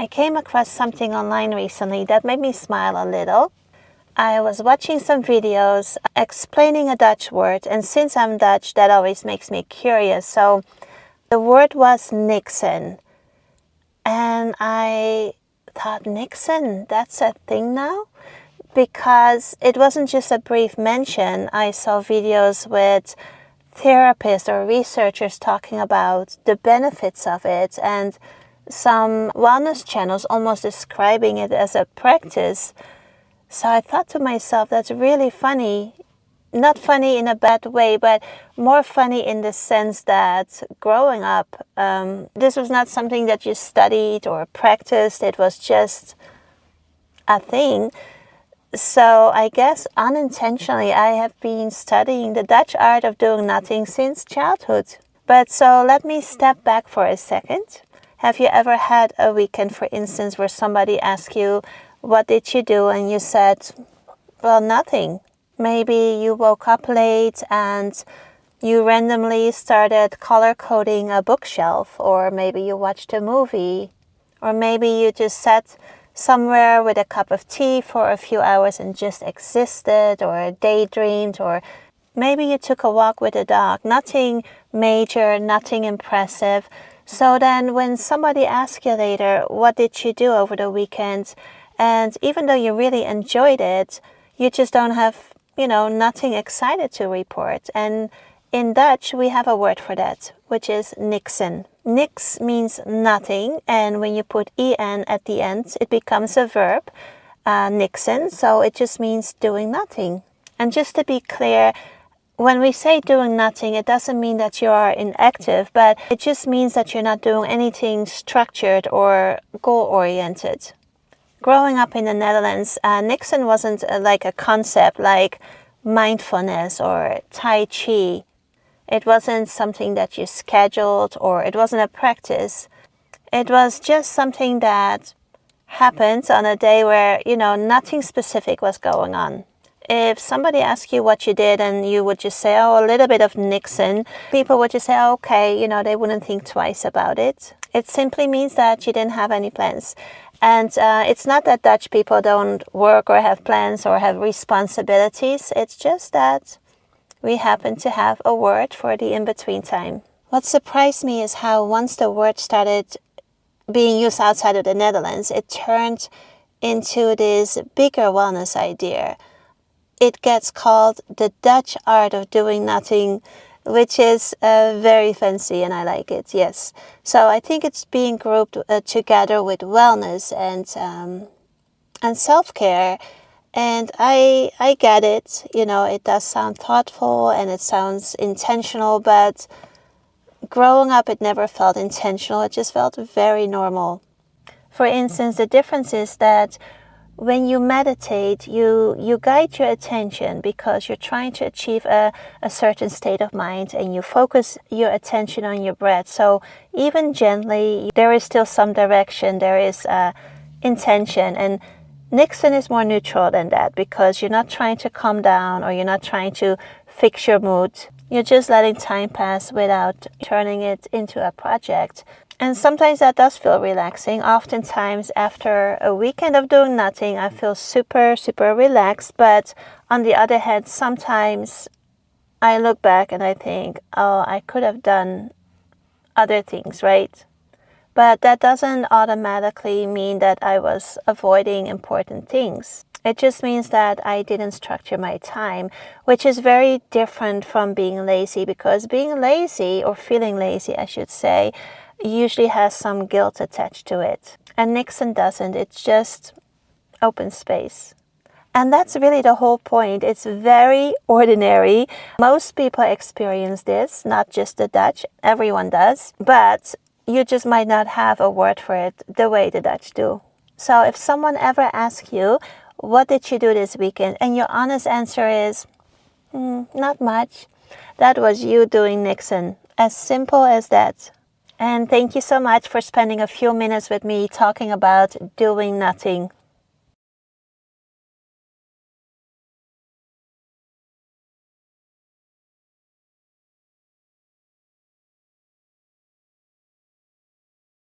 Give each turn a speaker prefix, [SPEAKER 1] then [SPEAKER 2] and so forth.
[SPEAKER 1] I came across something online recently that made me smile a little. I was watching some videos explaining a Dutch word, and since I'm Dutch, that always makes me curious. So the word was Niksen. And I thought, Niksen, that's a thing now? Because it wasn't just a brief mention. I saw videos with therapists or researchers talking about the benefits of it, and some wellness channels almost describing it as a practice. So I thought to myself, that's really funny. Not funny in a bad way, but more funny in the sense that growing up, this was not something that you studied or practiced. It was just a thing. So I guess unintentionally, I have been studying the Dutch art of doing nothing since childhood. But so let me step back for a second. Have you ever had a weekend, for instance, where somebody asked you, what did you do? And you said, well, nothing. Maybe you woke up late and you randomly started color coding a bookshelf, or maybe you watched a movie, or maybe you just sat somewhere with a cup of tea for a few hours and just existed or daydreamed, or maybe you took a walk with a dog. Nothing major, nothing impressive. So then when somebody asks you later, what did you do over the weekend? And even though you really enjoyed it, you just don't have, nothing excited to report. And in Dutch, we have a word for that, which is niksen. Niks means nothing, and when you put en at the end, it becomes a verb, niksen, so it just means doing nothing. And just to be clear, when we say doing nothing, it doesn't mean that you are inactive, but it just means that you're not doing anything structured or goal-oriented. Growing up in the Netherlands, Niksen wasn't like a concept like mindfulness or Tai Chi. It wasn't something that you scheduled, or it wasn't a practice. It was just something that happened on a day where, nothing specific was going on. If somebody asked you what you did and you would just say, a little bit of Niksen, people would just say, okay, they wouldn't think twice about it. It simply means that you didn't have any plans. And it's not that Dutch people don't work or have plans or have responsibilities. It's just that we happen to have a word for the in-between time. What surprised me is how once the word started being used outside of the Netherlands, it turned into this bigger wellness idea. It gets called the Dutch art of doing nothing, which is very fancy, and I like it, yes. So I think it's being grouped together with wellness and self-care. And I get it, it does sound thoughtful and it sounds intentional, but growing up it never felt intentional, it just felt very normal. For instance, the difference is that when you meditate, you guide your attention because you're trying to achieve a certain state of mind, and you focus your attention on your breath. So even gently, there is still some direction, there is intention. And Niksen is more neutral than that because you're not trying to calm down or you're not trying to fix your mood. You're just letting time pass without turning it into a project. And sometimes that does feel relaxing. Oftentimes after a weekend of doing nothing, I feel super, super relaxed. But on the other hand, sometimes I look back and I think, I could have done other things, right? But that doesn't automatically mean that I was avoiding important things. It just means that I didn't structure my time, which is very different from being lazy, because being lazy, or feeling lazy, I should say, usually has some guilt attached to it. And Niksen doesn't. It's just open space. And that's really the whole point. It's very ordinary. Most people experience this, not just the Dutch. Everyone does. But you just might not have a word for it the way the Dutch do. So if someone ever asks you, what did you do this weekend? And your honest answer is, not much. That was you doing Niksen. As simple as that. And thank you so much for spending a few minutes with me talking about doing nothing.